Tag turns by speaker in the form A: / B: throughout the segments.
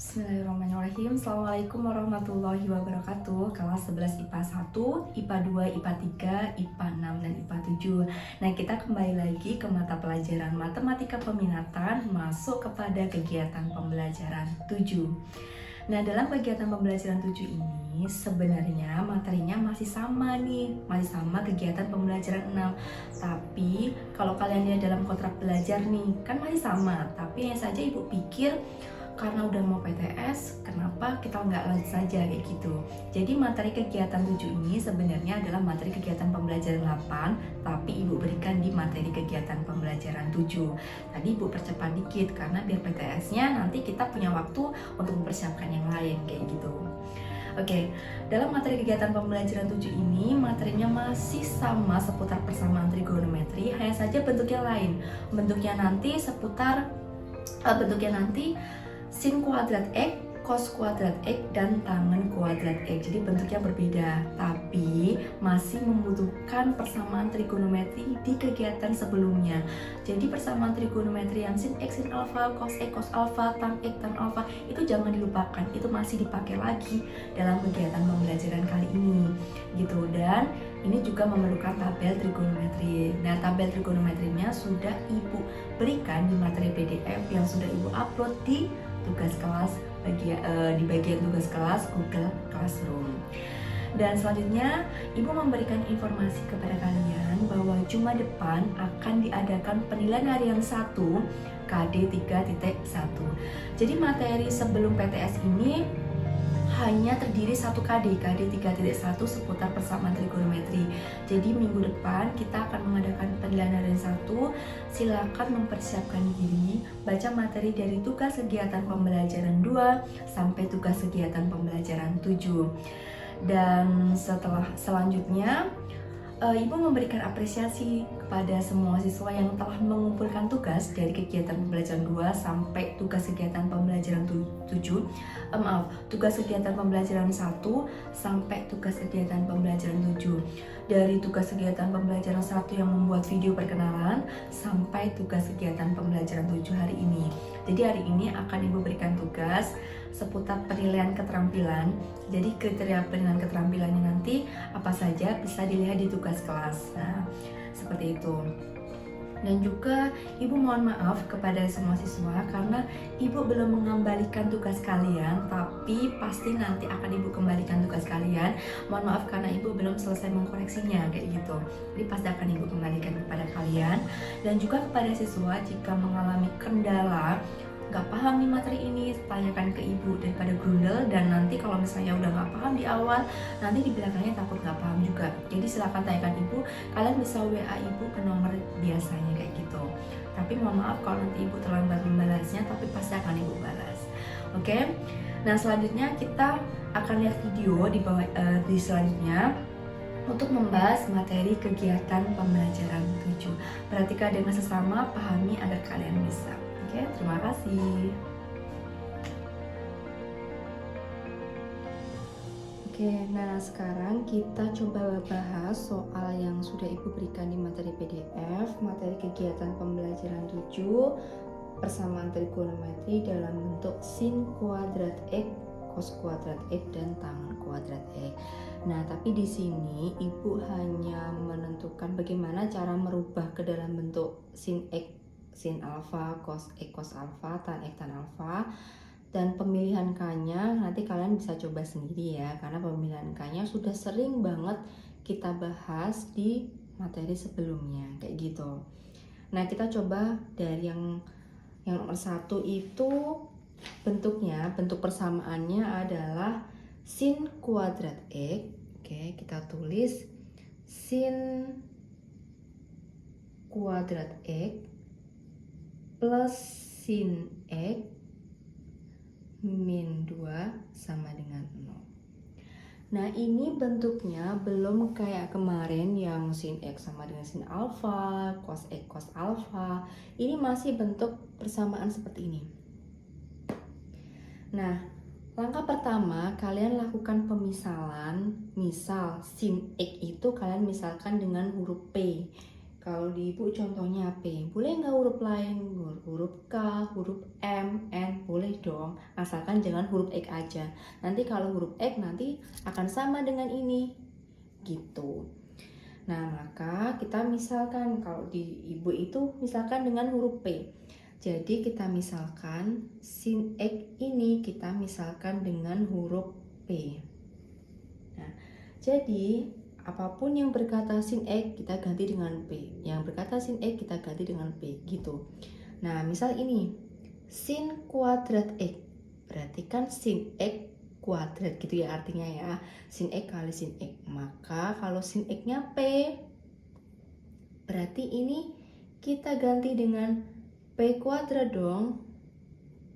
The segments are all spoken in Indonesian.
A: Bismillahirrahmanirrahim. Assalamualaikum warahmatullahi wabarakatuh. Kelas 11 IPA 1, IPA 2, IPA 3, IPA 6, dan IPA 7. Nah, kita kembali lagi ke mata pelajaran Matematika Peminatan, masuk kepada kegiatan pembelajaran 7. Nah, dalam kegiatan pembelajaran 7 ini sebenarnya materinya masih sama nih, masih sama kegiatan pembelajaran 6. Tapi kalau kalian lihat dalam kontrak belajar nih, kan masih sama. Tapi hanya saja Ibu pikir karena udah mau PTS, kenapa kita nggak lanjut saja kayak gitu. Jadi materi kegiatan 7 ini sebenarnya adalah materi kegiatan pembelajaran 8, tapi Ibu berikan di materi kegiatan pembelajaran 7. Tadi Ibu percepat dikit karena biar PTS-nya nanti kita punya waktu untuk mempersiapkan yang lain kayak gitu. Oke, dalam materi kegiatan pembelajaran 7 ini materinya masih sama seputar persamaan trigonometri, hanya saja bentuknya lain. Bentuknya nanti sin kuadrat X, cos kuadrat X, dan tangen kuadrat X. Jadi bentuknya berbeda, tapi masih membutuhkan persamaan trigonometri di kegiatan sebelumnya. Jadi persamaan trigonometri yang sin X, sin alpha, cos X, cos alpha, tan X, tan alpha itu jangan dilupakan. Itu masih dipakai lagi dalam kegiatan pembelajaran kali ini gitu. Dan ini juga memerlukan tabel trigonometri. Nah, tabel trigonometrinya sudah Ibu berikan di materi PDF yang sudah Ibu upload di tugas kelas di bagian tugas kelas Google Classroom. Dan selanjutnya Ibu memberikan informasi kepada kalian bahwa Jumat depan akan diadakan penilaian harian 1 KD 3.1. Jadi materi sebelum PTS ini hanya terdiri 1 KD 3.1 seputar persamaan trigonometri. Jadi minggu depan kita akan mengadakan penilaian harian 1. Silakan mempersiapkan diri, baca materi dari tugas kegiatan pembelajaran 2 sampai tugas kegiatan pembelajaran 7. Dan selanjutnya Ibu memberikan apresiasi kepada semua siswa yang telah mengumpulkan tugas dari kegiatan pembelajaran 2 sampai tugas kegiatan pembelajaran 7. Tugas kegiatan pembelajaran 1 sampai tugas kegiatan pembelajaran 7. Dari tugas kegiatan pembelajaran 1 yang membuat video perkenalan sampai tugas kegiatan pembelajaran 7 hari ini. Jadi hari ini akan Ibu berikan tugas seputar penilaian keterampilan. Jadi kriteria penilaian keterampilannya nanti apa saja bisa dilihat di tugas kelas. Nah, seperti itu. Dan juga Ibu mohon maaf kepada semua siswa karena Ibu belum mengembalikan tugas kalian, tapi pasti nanti akan Ibu kembalikan tugas kalian. Mohon maaf karena Ibu belum selesai mengkoreksinya kayak gitu. Jadi pasti akan Ibu kembalikan kepada kalian. Dan juga kepada siswa jika mengalami kendala nggak paham nih materi ini, tanyakan ke Ibu daripada grundel. Dan nanti kalau misalnya udah nggak paham di awal, nanti di belakangnya takut nggak paham juga. Jadi silakan tanyakan Ibu, kalian bisa WA Ibu ke nomor biasanya kayak gitu. Tapi mohon maaf kalau nanti Ibu terlambat membalasnya, tapi pasti akan Ibu balas. Oke? Nah, selanjutnya kita akan lihat video di selanjutnya untuk membahas materi kegiatan pembelajaran 7. Perhatikan dengan sesama, pahami agar kalian bisa. Oke, terima kasih. Oke, nah sekarang kita coba bahas soal yang sudah Ibu berikan di materi PDF, materi kegiatan pembelajaran 7, persamaan trigonometri dalam bentuk sin kuadrat X, cos kuadrat X, dan tangen kuadrat X. Nah, tapi di sini Ibu hanya menentukan bagaimana cara merubah ke dalam bentuk sin X, sin alpha, cos X, cos alpha, tan X, tan alpha. Dan pemilihan K-nya nanti kalian bisa coba sendiri ya, karena pemilihan K-nya sudah sering banget kita bahas di materi sebelumnya kayak gitu. Nah, kita coba dari yang nomor 1 itu bentuknya, bentuk persamaannya adalah sin kuadrat X. Oke, kita tulis sin kuadrat X plus sin X min 2 sama dengan 0. Nah, ini bentuknya belum kayak kemarin yang sin X sama dengan sin alpha, cos X, cos alpha. Ini masih bentuk persamaan seperti ini. Nah, langkah pertama kalian lakukan pemisalan. Misal sin X itu kalian misalkan dengan huruf P. Kalau di ibu contohnya P, boleh nggak huruf lain? Huruf K, huruf M, N, boleh dong. Asalkan jangan huruf X aja. Nanti kalau huruf X nanti akan sama dengan ini. Gitu. Nah, maka kita misalkan kalau di ibu itu misalkan dengan huruf P. Jadi kita misalkan sin X ini kita misalkan dengan huruf P. Nah, jadi apapun yang berkata sin X kita ganti dengan P, yang berkata sin X kita ganti dengan P, gitu. Nah, misal ini sin kuadrat X, berarti kan sin X kuadrat gitu ya artinya ya, sin X kali sin X. Maka kalau sin X nya P, berarti ini kita ganti dengan P kuadrat dong,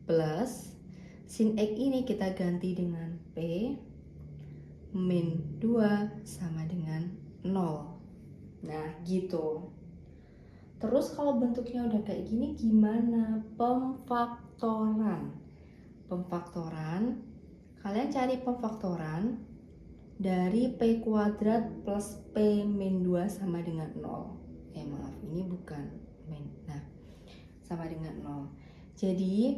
A: plus sin X ini kita ganti dengan P min 2 sama dengan 0. Nah, gitu. Terus kalau bentuknya udah kayak gini gimana? Pemfaktoran. Pemfaktoran, kalian cari pemfaktoran dari P kuadrat plus P min 2 sama dengan 0. Maaf, ini bukan min. Nah, sama dengan 0. Jadi,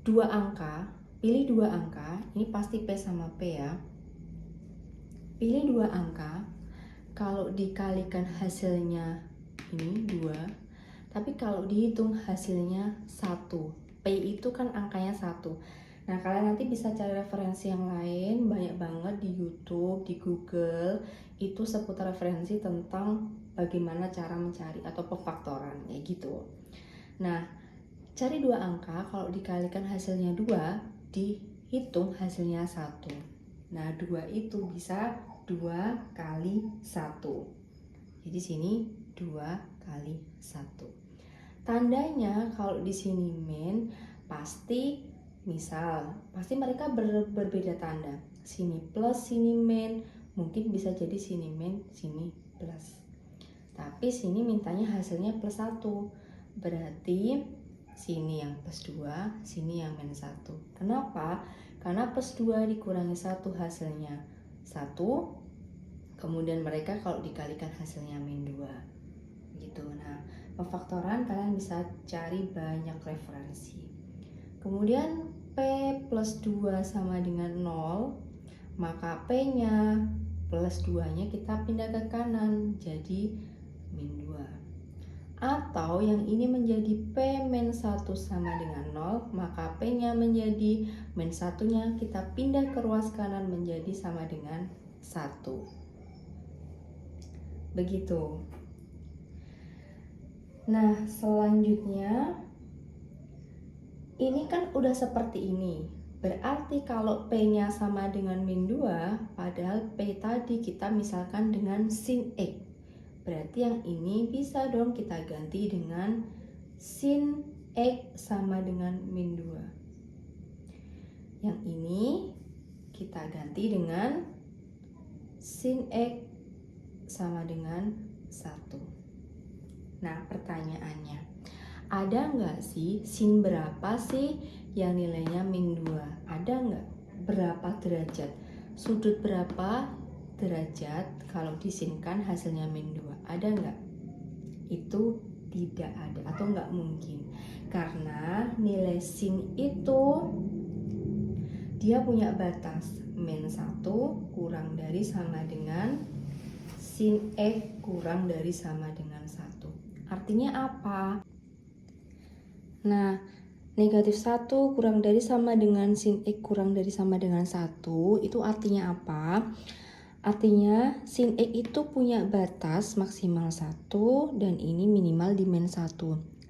A: dua angka, pilih dua angka, ini pasti P sama P ya. Pilih dua angka, kalau dikalikan hasilnya ini 2, tapi kalau dihitung hasilnya 1. P itu kan angkanya 1. Nah, kalian nanti bisa cari referensi yang lain, banyak banget di YouTube, di Google, itu seputar referensi tentang bagaimana cara mencari atau pemfaktoran, kayak gitu. Nah, cari dua angka, kalau dikalikan hasilnya 2, dihitung hasilnya 1. Nah, 2 itu bisa 2 kali 1. Jadi sini 2 kali 1. Tandanya kalau di sini min, pasti mereka berbeda tanda. Sini plus, sini min, mungkin bisa jadi sini min, sini plus. Tapi sini mintanya hasilnya plus 1. Berarti sini yang plus 2, sini yang min 1. Kenapa? Karena plus 2 dikurangi 1 hasilnya 1. Kemudian mereka kalau dikalikan hasilnya min 2. Gitu. Nah, pemfaktoran kalian bisa cari banyak referensi. Kemudian P plus 2 sama dengan 0, maka P-nya plus 2-nya kita pindah ke kanan, jadi min 2. Atau yang ini menjadi P min 1 sama dengan 0, maka P-nya menjadi min 1-nya kita pindah ke ruas kanan menjadi sama dengan 1. Begitu. Nah, selanjutnya ini kan udah seperti ini. Berarti kalau P-nya sama dengan min 2, padahal P tadi kita misalkan dengan sin X. Berarti yang ini bisa dong kita ganti dengan sin X sama dengan min 2. Yang ini kita ganti dengan sin X sama dengan 1. Nah, pertanyaannya, ada nggak sih sin berapa sih yang nilainya min 2? Ada nggak? Berapa derajat? Sudut berapa derajat kalau disinkan hasilnya min 2? Ada nggak? Itu tidak ada atau nggak mungkin. Karena nilai sin itu dia punya batas min 1 kurang dari sama dengan sin X kurang dari sama dengan 1. Artinya apa? Nah, negatif 1 kurang dari sama dengan sin X kurang dari sama dengan 1, itu artinya apa? Artinya sin X itu punya batas maksimal 1 dan ini minimal di min 1.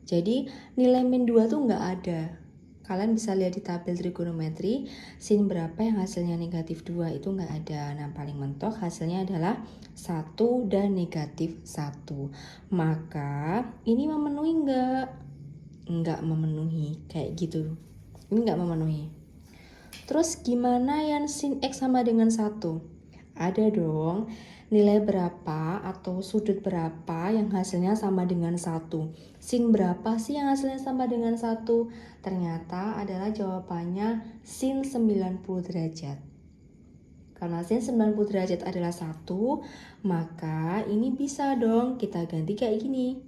A: Jadi nilai min 2 tuh nggak ada. Kalian bisa lihat di tabel trigonometri, sin berapa yang hasilnya negatif 2 itu nggak ada. Nah, paling mentok hasilnya adalah 1 dan negatif 1. Maka ini memenuhi nggak? Nggak memenuhi, kayak gitu. Ini nggak memenuhi. Terus gimana yang sin X sama dengan 1? Ada dong, nilai berapa atau sudut berapa yang hasilnya sama dengan 1. Sin berapa sih yang hasilnya sama dengan 1? Ternyata adalah jawabannya sin 90 derajat. Karena sin 90 derajat adalah 1, maka ini bisa dong kita ganti kayak gini.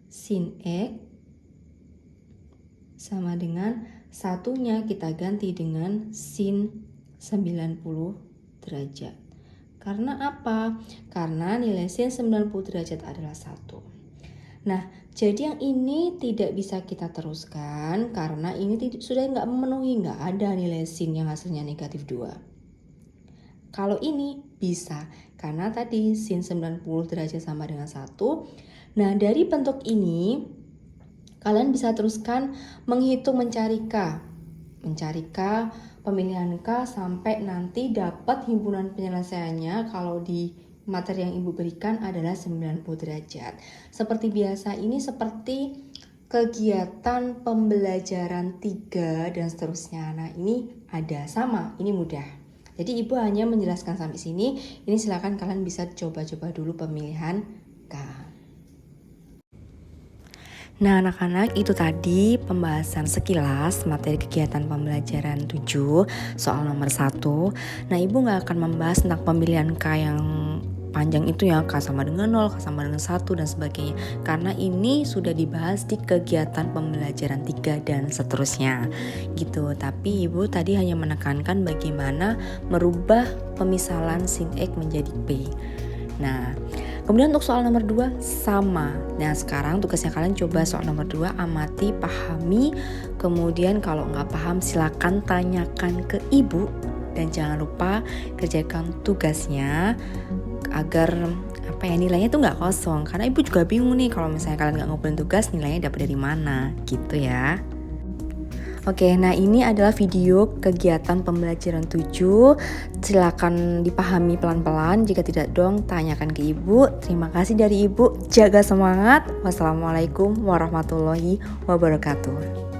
A: Sin X sama dengan satunya kita ganti dengan sin 90 derajat. Karena apa? Karena nilai sin 90 derajat adalah 1. Nah, jadi yang ini tidak bisa kita teruskan karena ini sudah nggak memenuhi, nggak ada nilai sin yang hasilnya negatif 2. Kalau ini bisa, karena tadi sin 90 derajat sama dengan 1. Nah, dari bentuk ini, kalian bisa teruskan menghitung mencari K. Mencari K, pemilihan K sampai nanti dapat himpunan penyelesaiannya kalau di materi yang Ibu berikan adalah 90 derajat. Seperti biasa, ini seperti kegiatan pembelajaran 3 dan seterusnya. Nah, ini ada sama, ini mudah. Jadi Ibu hanya menjelaskan sampai sini. Ini silakan kalian bisa coba-coba dulu pemilihan K. Nah, anak-anak, itu tadi pembahasan sekilas materi kegiatan pembelajaran 7 soal nomor 1. Nah, Ibu nggak akan membahas tentang pemilihan K yang panjang itu ya, K sama dengan 0, K sama dengan 1 dan sebagainya. Karena ini sudah dibahas di kegiatan pembelajaran 3 dan seterusnya gitu. Tapi Ibu tadi hanya menekankan bagaimana merubah pemisalan sin X menjadi P. Nah, kemudian untuk soal nomor 2 sama. Nah, sekarang tugasnya kalian coba soal nomor 2, amati, pahami. Kemudian kalau nggak paham silakan tanyakan ke Ibu. Dan jangan lupa kerjakan tugasnya agar nilainya tuh nggak kosong. Karena Ibu juga bingung nih kalau misalnya kalian nggak ngumpulin tugas, nilainya dapat dari mana gitu ya. Oke, nah ini adalah video kegiatan pembelajaran 7. Silakan dipahami pelan-pelan. Jika tidak dong, tanyakan ke Ibu. Terima kasih dari Ibu. Jaga semangat. Wassalamualaikum warahmatullahi wabarakatuh.